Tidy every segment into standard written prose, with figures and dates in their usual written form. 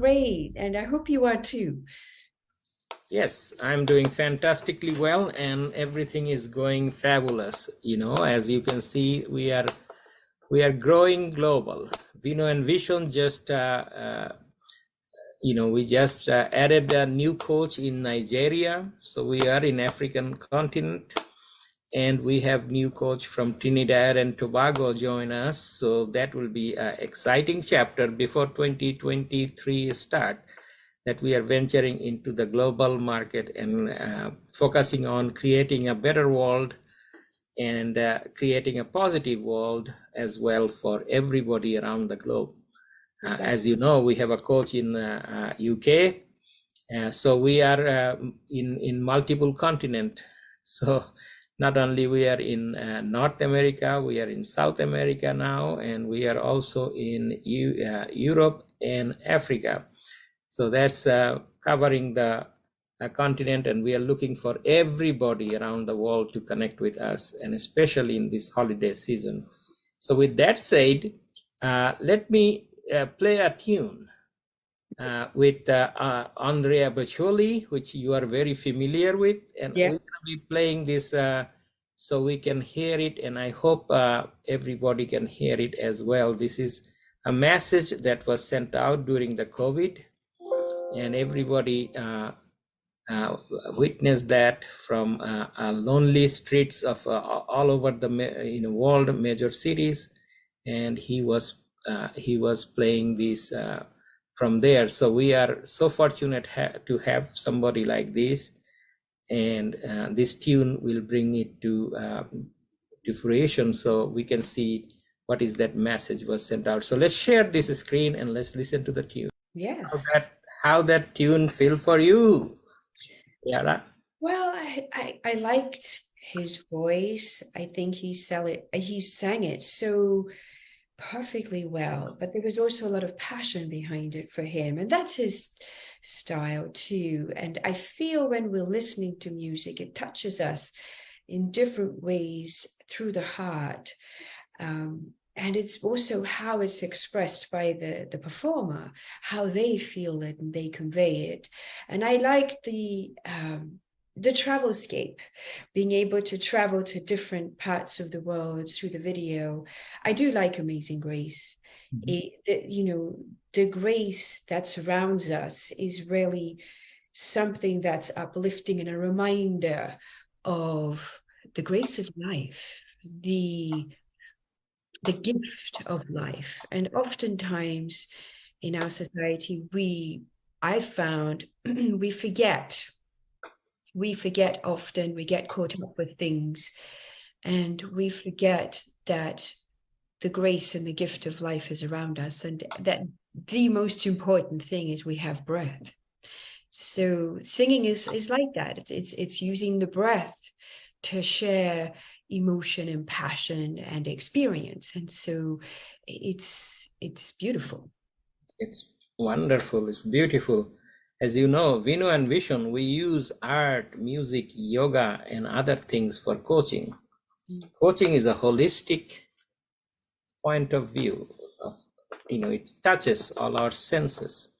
great, and I hope you are too. Yes, I'm doing fantastically well, and everything is going fabulous. As you can see, we are growing global. Vino and Vision just we just added a new coach in Nigeria, so we are in African continent, and we have new coach from Trinidad and Tobago join us. So that will be an exciting chapter before 2023 start, that we are venturing into the global market and focusing on creating a better world and creating a positive world as well for everybody around the globe. As you know, we have a coach in UK, so we are in multiple continent. So not only we are in North America, we are in South America now, and we are also in Europe and Africa. So that's covering the continent, and we are looking for everybody around the world to connect with us, and especially in this holiday season. So with that said, let me play a tune with Andrea Bocelli, which you are very familiar with, and Yeah. we're going to be playing this so we can hear it, and I hope everybody can hear it as well. This is a message that was sent out during the COVID, and everybody witnessed that from lonely streets of all over the world, major cities, and he was playing this from there. So we are so fortunate to have somebody like this, and this tune will bring it to fruition, so we can see what is that message was sent out. So let's share this screen and let's listen to the tune. Yes. How that tune feel for you, Chiara? Well, I liked his voice. I think he sang it so perfectly well, but there was also a lot of passion behind it for him, and that's his style too. And I feel when we're listening to music, it touches us in different ways through the heart. And it's also how it's expressed by the performer, how they feel it and they convey it. And I like the travelscape, being able to travel to different parts of the world through the video. I do like Amazing Grace. The grace that surrounds us is really something that's uplifting and a reminder of the grace of life, the gift of life. And oftentimes in our society, I've found we forget often, we get caught up with things, and we forget that the grace and the gift of life is around us, and that the most important thing is we have breath. So singing is like that. It's using the breath to share emotion and passion and experience. And so it's beautiful. It's wonderful. It's beautiful. As you know, Vino and Vision, we use art, music, yoga, and other things for coaching. Coaching is a holistic point of view of, it touches all our senses.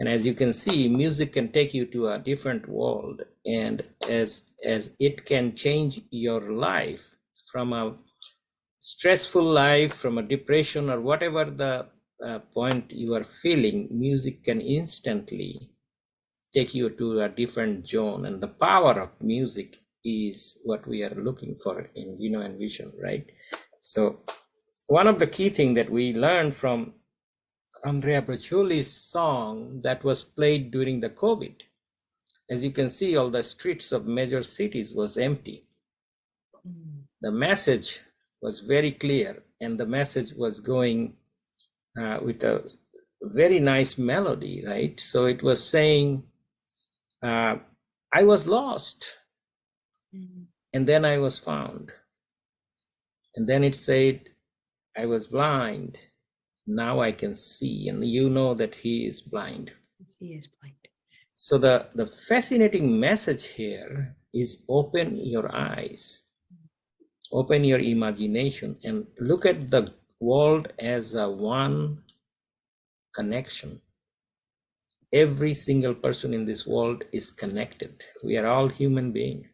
And as you can see, music can take you to a different world, and as it can change your life from a stressful life, from a depression, or whatever the point you are feeling, music can instantly take you to a different zone. And the power of music is what we are looking for in Vino and Vision, right? So one of the key things that we learned from Andrea Bocelli's song that was played during the COVID, as you can see, all the streets of major cities was empty. The message was very clear, and the message was going with a very nice melody, right? So it was saying, I was lost, and then I was found. And then it said, I was blind, now I can see. And you know that he is blind. He is blind. So the fascinating message here is open your eyes, open your imagination, and look at the world as a one connection. every single person in this world is connected. We are all human beings.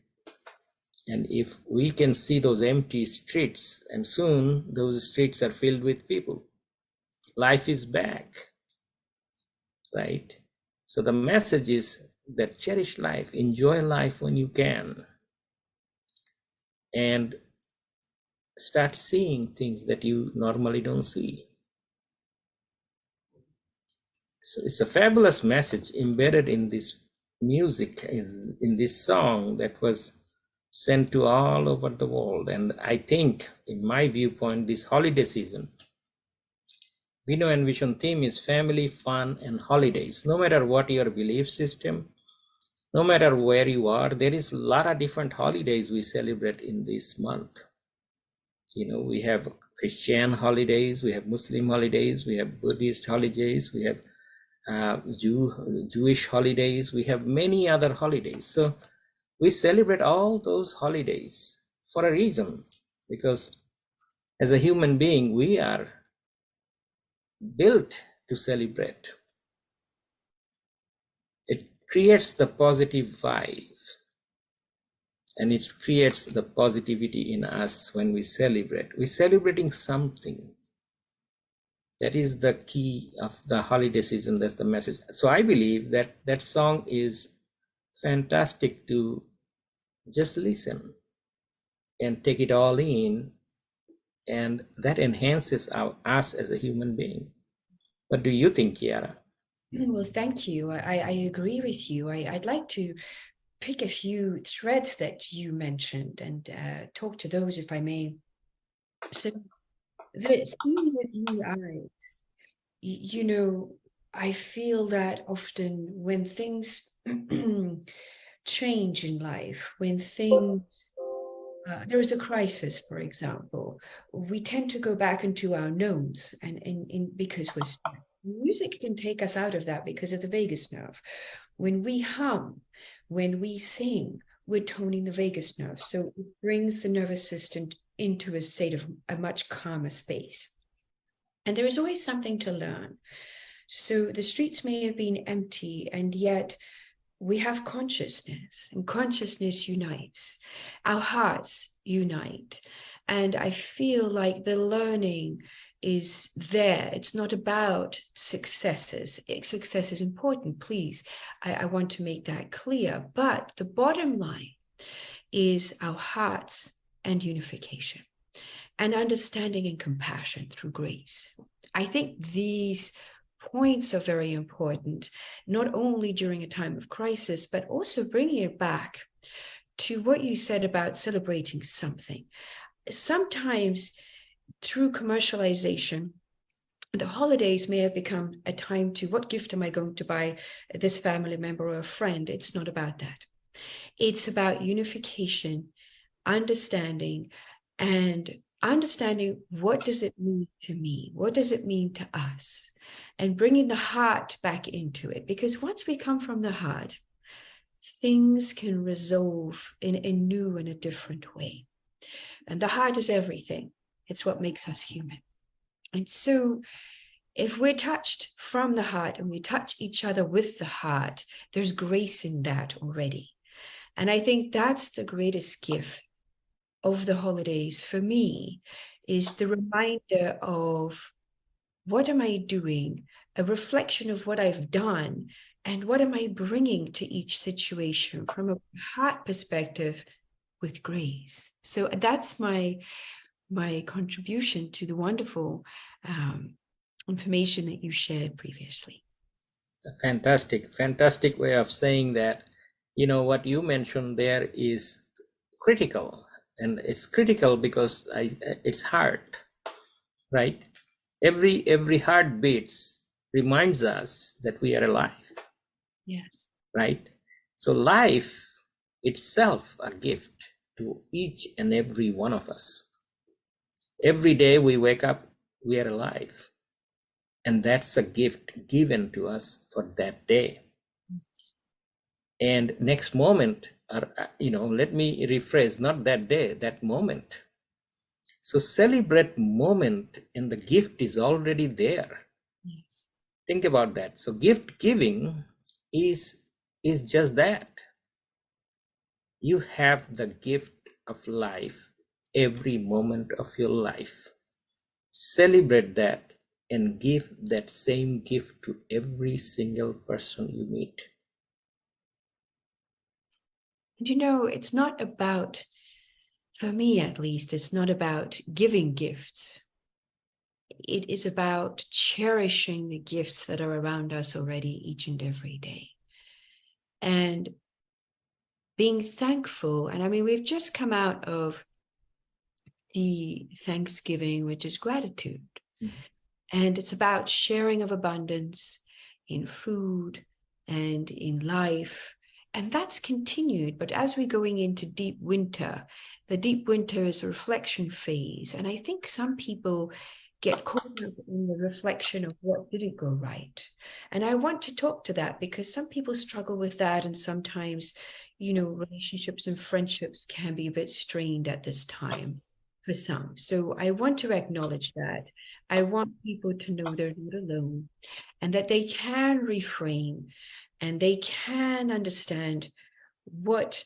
And if we can see those empty streets, and soon those streets are filled with people, life is back, right? So the message is that cherish life, enjoy life when you can, and start seeing things that you normally don't see. So it's a fabulous message embedded in this music, in this song that was sent to all over the world. And I think, in my viewpoint, this holiday season, Vino and Vision theme is family, fun, and holidays. No matter what your belief system, no matter where you are, there is a lot of different holidays we celebrate in this month. You know, we have Christian holidays, we have Muslim holidays, we have Buddhist holidays, we have Jewish holidays, we have many other holidays. So we celebrate all those holidays for a reason, because as a human being, we are built to celebrate. It creates the positive vibe, and it creates the positivity in us when we celebrate. We're celebrating something. That is the key of the holiday season. That's the message. So I believe that that song is fantastic to just listen and take it all in, and that enhances us as a human being. What do you think, Chiara? Well, thank you. I agree with you. I'd like to pick a few threads that you mentioned and talk to those, if I may. So, the seeing with new eyes, you know, I feel that often when things change in life, when things there is a crisis, for example, we tend to go back into our knowns, and because we're stressed. Music can take us out of that because of the vagus nerve. When we hum, when we sing, we're toning the vagus nerve. So it brings the nervous system into a state of a much calmer space. And there is always something to learn. So the streets may have been empty, and yet we have consciousness, and consciousness unites. Our hearts unite. And I feel like the learning is there. It's not about successes. Success is important, please. I want to make that clear. But the bottom line is our hearts and unification, and understanding and compassion through grace. I think these points are very important, not only during a time of crisis, but also bringing it back to what you said about celebrating something. Sometimes through commercialization, the holidays may have become a time to, what gift am I going to buy this family member or a friend? It's not about that. It's about unification, understanding, and understanding what does it mean to me? What does it mean to us? And bringing the heart back into it. Because once we come from the heart, things can resolve in a new and a different way. And the heart is everything. It's what makes us human. And so if we're touched from the heart and we touch each other with the heart, there's grace in that already. And I think that's the greatest gift of the holidays for me, is the reminder of what am I doing, a reflection of what I've done, and what am I bringing to each situation from a heart perspective with grace. So that's my contribution to the wonderful information that you shared previously. Fantastic way of saying that. You know, what you mentioned there is critical, and it's critical because it's heart, right? Every heartbeat reminds us that we are alive. Yes. Right? So life itself a gift to each and every one of us. Every day we wake up, we are alive. And that's a gift given to us for that day. And next moment, or let me rephrase, not that day, that moment. So celebrate moment, and the gift is already there. Yes. Think about that. So gift giving is just that. You have the gift of life every moment of your life. Celebrate that and give that same gift to every single person you meet. And you know, it's not about, for me at least, it's not about giving gifts. It is about cherishing the gifts that are around us already each and every day. And being thankful. And I mean, we've just come out of the Thanksgiving, which is gratitude. Mm-hmm. And it's about sharing of abundance in food and in life. And that's continued. But as we're going into deep winter, the deep winter is a reflection phase. And I think some people get caught up in the reflection of what didn't go right. And I want to talk to that because some people struggle with that. And sometimes, you know, relationships and friendships can be a bit strained at this time for some. So I want to acknowledge that. I want people to know they're not alone and that they can reframe and they can understand what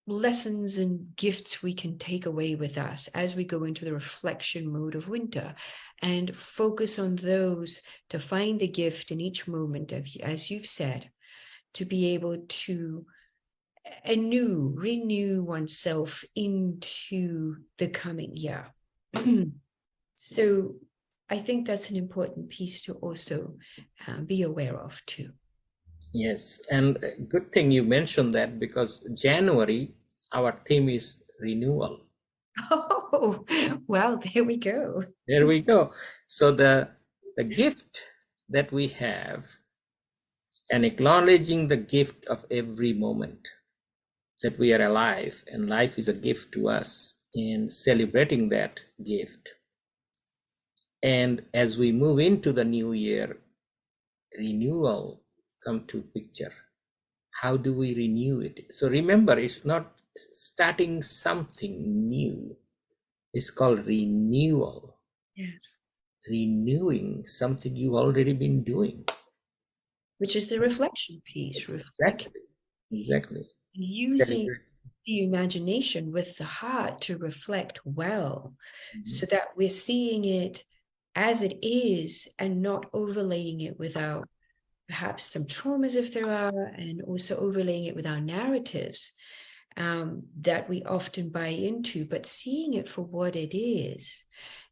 lessons and gifts we can take away with us as we go into the reflection mode of winter and focus on those to find the gift in each moment, of, as you've said, to be able to renew oneself into the coming year. So I think that's an important piece to also be aware of too. Yes, and good thing you mentioned that, because January, our theme is renewal. Oh, well, there we go. There we go. So the gift that we have, and acknowledging the gift of every moment that we are alive, and life is a gift to us, and celebrating that gift. And as we move into the new year, renewal come to picture. How do we renew it? So remember, it's not starting something new. It's called renewal. Yes. Renewing something you've already been doing. Which is the reflection piece. Exactly. Using Celebrate. the imagination with the heart to reflect well, so that we're seeing it as it is and not overlaying it with our perhaps some traumas if there are, and also overlaying it with our narratives that we often buy into, but seeing it for what it is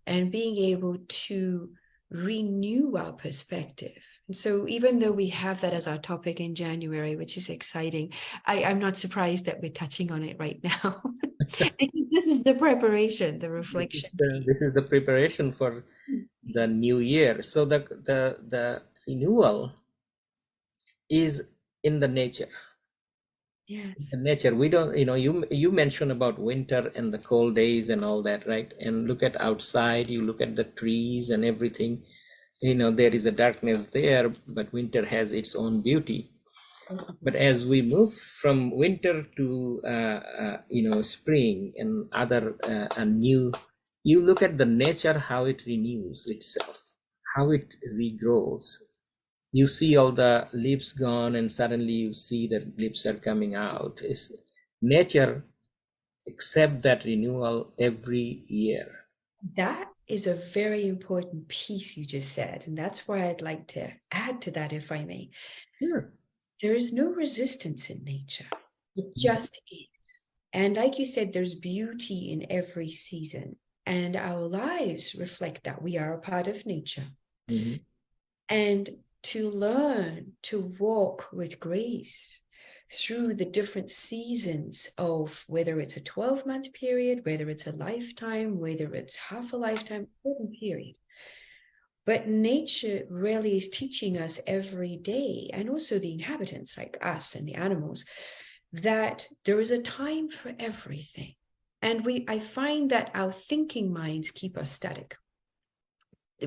and being able to renew our perspective. And so even though we have that as our topic in January, which is exciting, I'm not surprised that we're touching on it right now. This is the preparation, the reflection. This is the preparation for the new year. So the renewal is in the nature. Yes. The nature, we don't, you mentioned about winter and the cold days and all that, right? And look at outside, you look at the trees and everything, there is a darkness there, but winter has its own beauty. But as we move from winter to spring and other new, you look at the nature, how it renews itself, how it regrows. You see all the leaves gone and suddenly you see the leaves are coming out. It's nature accept that renewal every year. That is a very important piece you just said, and that's why I'd like to add to that, if I may. Sure. There is no resistance in nature. It just is. And like you said, there's beauty in every season, and our lives reflect that. We are a part of nature. Mm-hmm. And to learn to walk with grace through the different seasons of whether it's a 12-month period, whether it's a lifetime, whether it's half a lifetime, certain period. But nature really is teaching us every day, and also the inhabitants like us and the animals, that there is a time for everything. And I find that our thinking minds keep us static.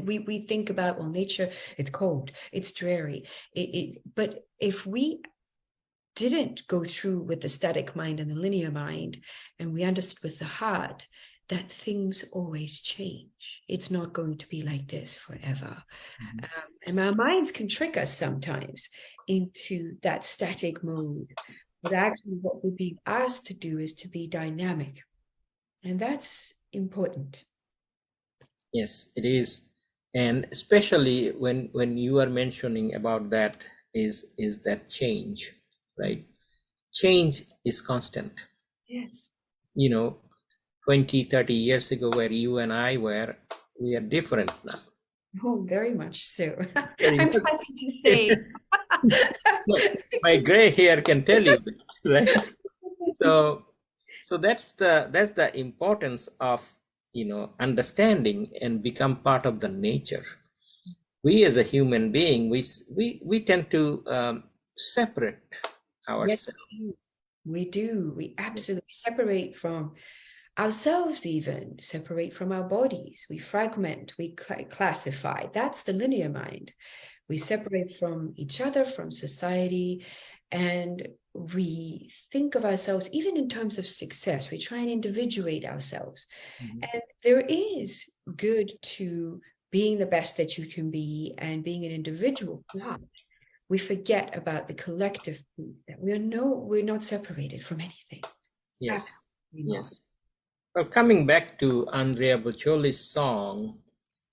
We think about, well, nature, it's cold, it's dreary. But if we didn't go through with the static mind and the linear mind, and we understood with the heart that things always change. It's not going to be like this forever. And our minds can trick us sometimes into that static mode. But actually, what we're being asked to do is to be dynamic. And that's important. Yes, it is. And especially when you are mentioning about that is that change, right? Change is constant. Yes. 20, 30 years ago, where you and I were, we are different now. Oh, very much so. Very I'm much. happy to say. My gray hair can tell you that, right? So that's the importance of understanding and become part of the nature. We as a human being, we tend to separate Yes, ourselves. we do. We absolutely separate from ourselves, even separate from our bodies. We fragment, we classify. That's the linear mind. We separate from each other, from society, and we think of ourselves, even in terms of success, we try and individuate ourselves. And there is good to being the best that you can be and being an individual, but we forget about the collective piece, that we're not separated from anything. Yes, Absolutely not. yes. Well, coming back to Andrea Boccioli's song,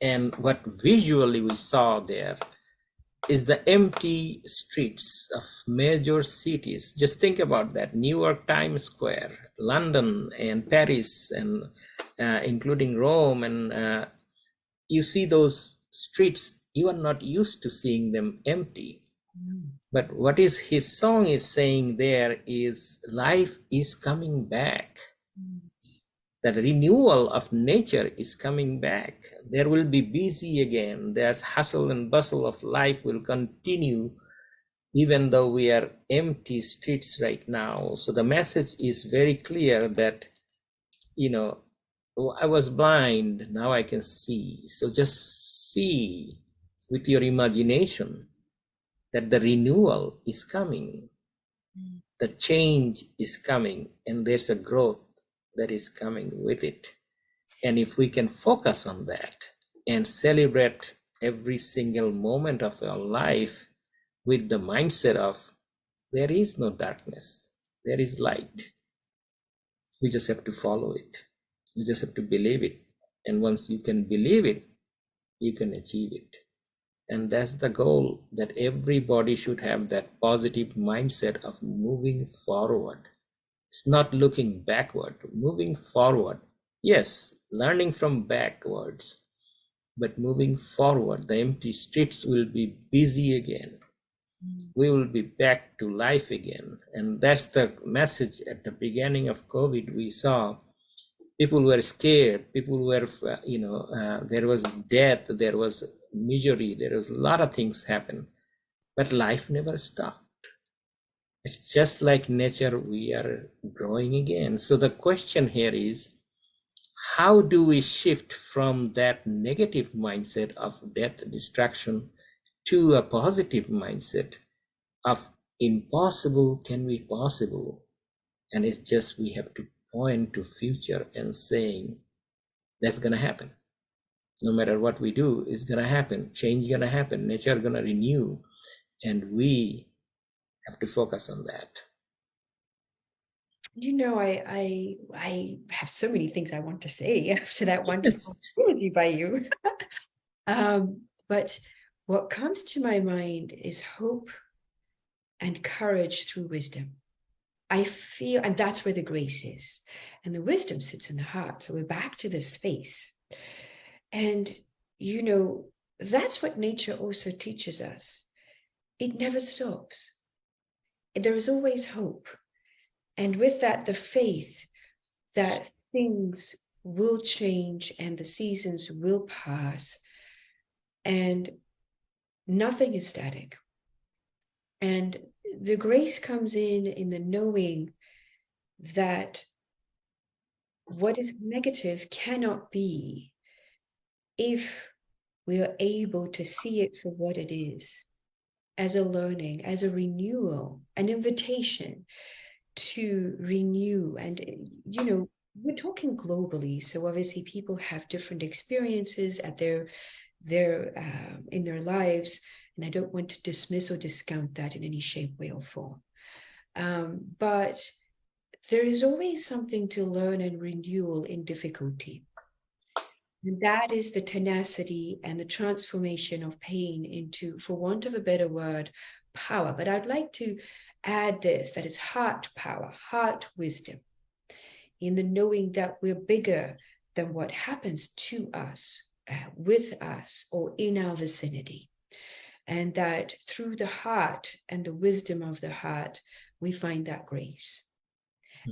and what visually we saw there is the empty streets of major cities. Just think about that: New York Times Square, London, and Paris, and including Rome. And you see those streets, you are not used to seeing them empty. But what is his song is saying there is life is coming back. The renewal of nature is coming back. There will be busy again. There's hustle and bustle of life will continue, even though we are empty streets right now. So the message is very clear that, I was blind, now I can see. So just see with your imagination that the renewal is coming, the change is coming, and there's a growth that is coming with it. And if we can focus on that and celebrate every single moment of our life with the mindset of there is no darkness, there is light. We just have to follow it. We just have to believe it. And once you can believe it, you can achieve it. And that's the goal, that everybody should have that positive mindset of moving forward. It's not looking backward, moving forward. Yes, learning from backwards, but moving forward. The empty streets will be busy again. We will be back to life again. And that's the message at the beginning of COVID. We saw people were scared, people were, there was death, there was misery, there was a lot of things happen, but life never stopped. It's just like nature, we are growing again. So the question here is, how do we shift from that negative mindset of death, destruction, to a positive mindset of impossible can be possible? And it's just, we have to point to future and saying, that's going to happen. No matter what we do, it's going to happen. Change going to happen. Nature going to renew. And we have to focus on that. I have so many things I want to say after that wonderful interview by you. But what comes to my mind is hope and courage through wisdom. I feel, and that's where the grace is. And the wisdom sits in the heart. So we're back to this space. And, that's what nature also teaches us. It never stops. There is always hope. And with that, the faith that things will change and the seasons will pass and nothing is static. And the grace comes in the knowing that what is negative cannot be if we are able to see it for what it is, as a learning, as a renewal, an invitation to renew. And, we're talking globally, so obviously people have different experiences at their in their lives, and I don't want to dismiss or discount that in any shape, way, or form. But there is always something to learn and renewal in difficulty. And that is the tenacity and the transformation of pain into, for want of a better word, power. But I'd like to add this, that it's heart power, heart wisdom, in the knowing that we're bigger than what happens to us, with us, or in our vicinity. And that through the heart and the wisdom of the heart, we find that grace.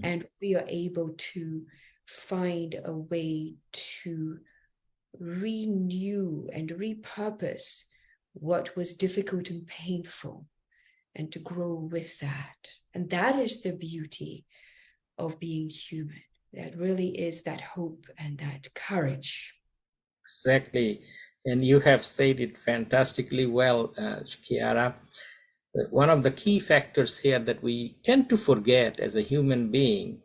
And we are able to find a way to renew and repurpose what was difficult and painful, and to grow with that. And that is the beauty of being human. That really is that hope and that courage. Exactly. And you have stated fantastically well, Chiara. One of the key factors here that we tend to forget as a human being,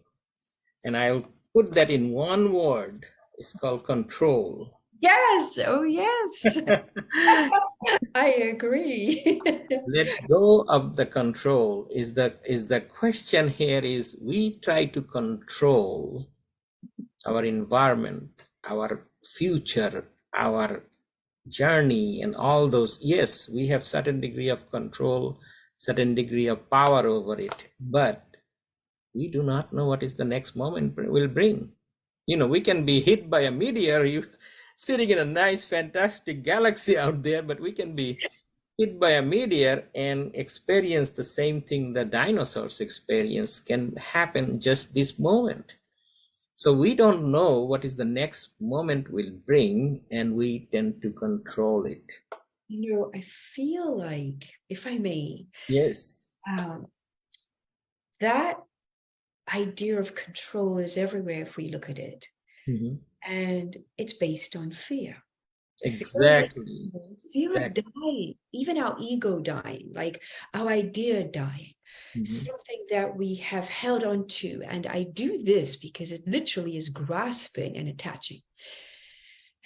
and I'll put that in one word, is called control. Yes, oh yes. I agree. Let go of the control is the question here. Is we try to control our environment, our future, our journey, and all those. Yes, we have certain degree of control, certain degree of power over it, but we do not know what is the next moment will bring. We can be hit by a meteor, you sitting in a nice fantastic galaxy out there, but we can be hit by a meteor and experience the same thing the dinosaurs experience can happen just this moment. So we don't know what is the next moment will bring, and we tend to control it. I feel like, if I may, Yes. That idea of control is everywhere if we look at it. And it's based on fear. Exactly. Fear of dying, even our ego dying, like our idea dying. Something that we have held on to. And I do this because it literally is grasping and attaching.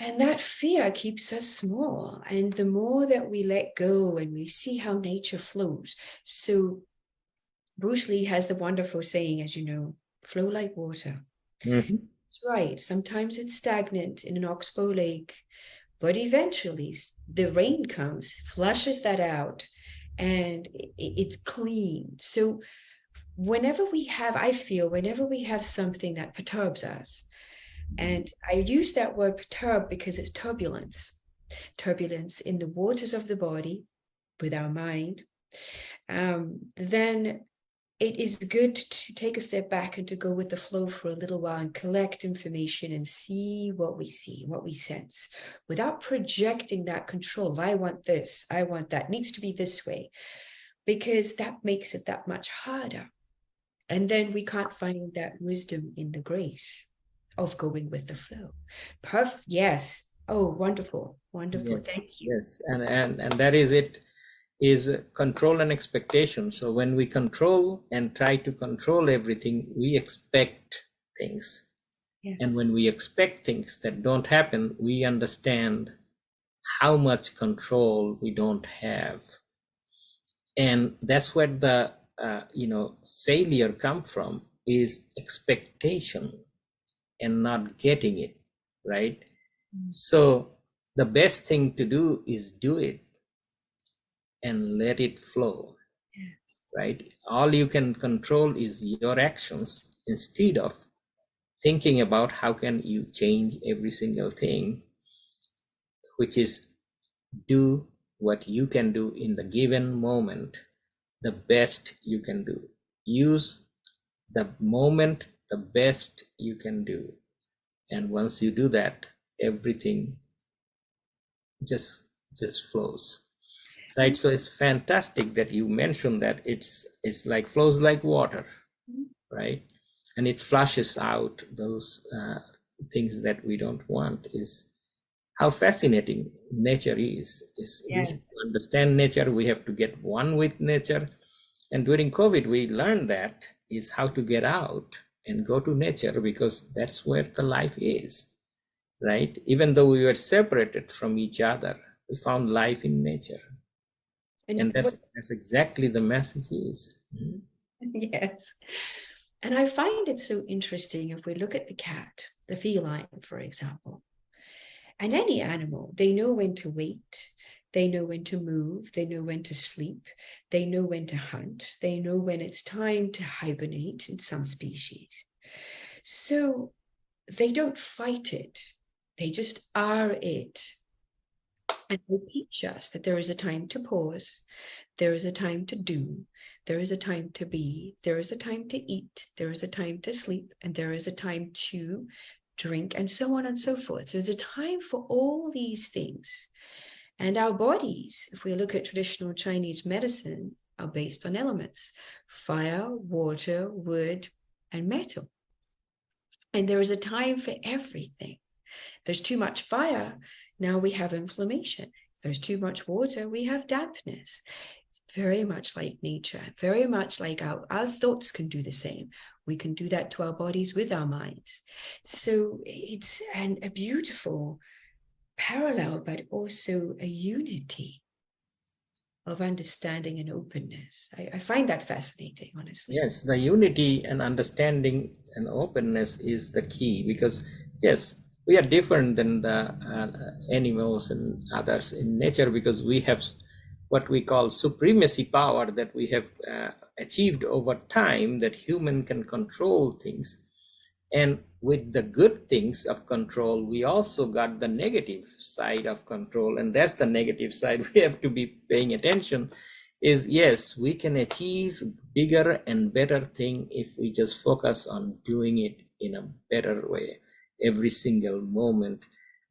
And that fear keeps us small. And the more that we let go and we see how nature flows. So Bruce Lee has the wonderful saying, as you know, flow like water. That's right. Sometimes it's stagnant in an oxbow lake, but eventually the rain comes, flushes that out, and it's clean. So whenever we have something that perturbs us, and I use that word perturb because it's turbulence in the waters of the body with our mind, then it is good to take a step back and to go with the flow for a little while and collect information and see, what we sense, without projecting that control. I want this, I want that, it needs to be this way, because that makes it that much harder. And then we can't find that wisdom in the grace of going with the flow. Yes. Oh, wonderful. Yes. Thank you. Yes. And that is it. Is control and expectation. So when we control and try to control everything, we expect things. Yes. And when we expect things that don't happen, we understand how much control we don't have. And that's where the failure come from, is expectation and not getting it right. So the best thing to do is do it and let it flow. Right? All you can control is your actions, instead of thinking about how can you change every single thing, which is do what you can do in the given moment, the best you can do. Use the moment the best you can do. And once you do that, everything just flows. Right. So it's fantastic that you mentioned that it's like flows like water, right? And it flushes out those things that we don't want. Is how fascinating nature is. We have to understand nature. We have to get one with nature. And during COVID, we learned that is how to get out and go to nature, because that's where the life is, right? Even though we were separated from each other, we found life in nature. And that's exactly the message is. Yes. And I find it so interesting if we look at the cat, the feline, for example, and any animal, they know when to wait, they know when to move, they know when to sleep, they know when to hunt, they know when it's time to hibernate in some species. So they don't fight it, they just are it. And they teach us that there is a time to pause, there is a time to do, there is a time to be, there is a time to eat, there is a time to sleep, and there is a time to drink, and so on and so forth. So there's a time for all these things. And our bodies, if we look at traditional Chinese medicine, are based on elements: fire, water, wood, and metal. And there is a time for everything. There's too much fire, now we have inflammation. There's too much water, we have dampness. It's very much like nature, very much like our thoughts can do the same. We can do that to our bodies with our minds. So it's a beautiful parallel, but also a unity of understanding and openness. I find that fascinating, honestly. Yes, the unity and understanding and openness is the key, because yes, we are different than the animals and others in nature, because we have what we call supremacy power that we have achieved over time, that human can control things. And with the good things of control, we also got the negative side of control, and that's the negative side we have to be paying attention. Is yes, we can achieve bigger and better thing if we just focus on doing it in a better way every single moment.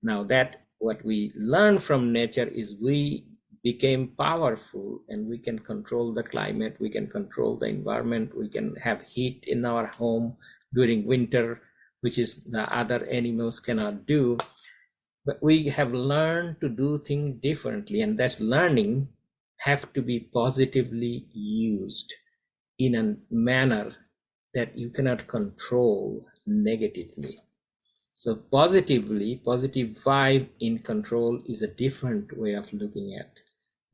Now that what we learn from nature is we became powerful, and we can control the climate, we can control the environment, we can have heat in our home during winter, which is the other animals cannot do. But we have learned to do things differently, and that's learning have to be positively used in a manner that you cannot control negatively. So positively, positive vibe in control is a different way of looking at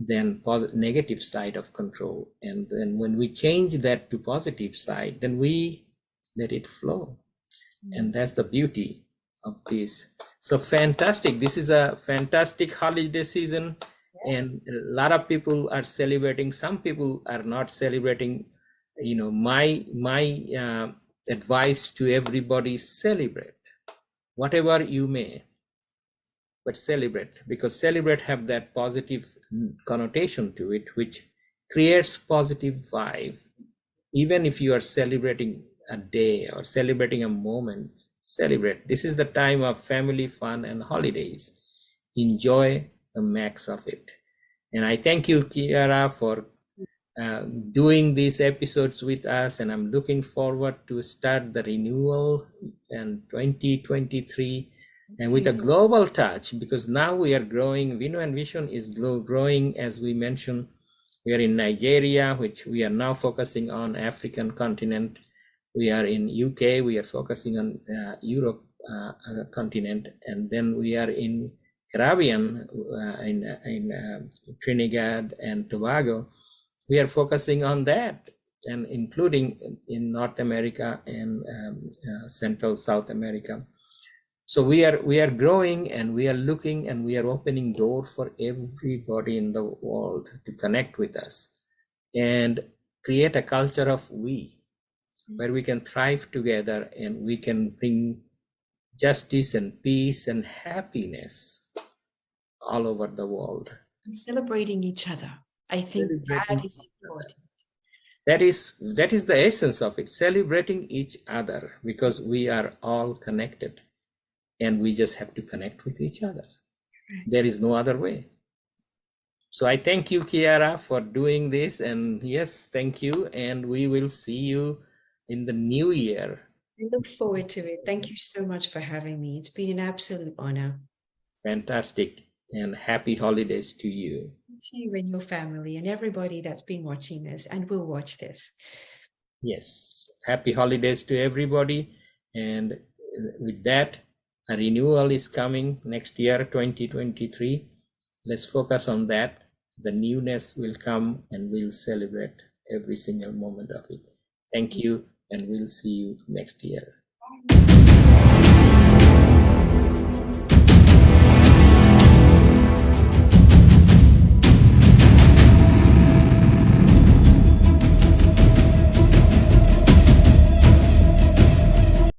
than negative side of control. And then when we change that to positive side, then we let it flow. And that's the beauty of this. So fantastic. This is a fantastic holiday season. Yes. And a lot of people are celebrating. Some people are not celebrating. You know, my advice to everybody: celebrate whatever you may, but celebrate, because celebrate have that positive connotation to it, which creates positive vibe. Even if you are celebrating a day or celebrating a moment, celebrate. This is the time of family fun and holidays. Enjoy the max of it. And I thank you, Chiara, for doing these episodes with us, and I'm looking forward to start the renewal in 2023, and with a global touch, because now we are growing. Vino and Vision is growing, as we mentioned. We are in Nigeria, which we are now focusing on African continent. We are in UK, we are focusing on Europe continent, and then we are in Caribbean, in Trinidad and Tobago. We are focusing on that, and including in North America and Central South America. So we are growing, and we are looking, and we are opening door for everybody in the world to connect with us and create a culture of we, where we can thrive together, and we can bring justice and peace and happiness all over the world. And celebrating each other. I think that is important. That is the essence of it, celebrating each other, because we are all connected, and we just have to connect with each other. There is no other way. So I thank you, Chiara, for doing this, and yes, thank you, and we will see you in the new year. I look forward to it. Thank you so much for having me. It's been an absolute honor. Fantastic, and happy holidays to you. To you and your family and everybody that's been watching this and will watch this. Yes. Happy holidays to everybody. And with that, a renewal is coming next year, 2023. Let's focus on that. The newness will come and we'll celebrate every single moment of it. Thank you, and we'll see you next year.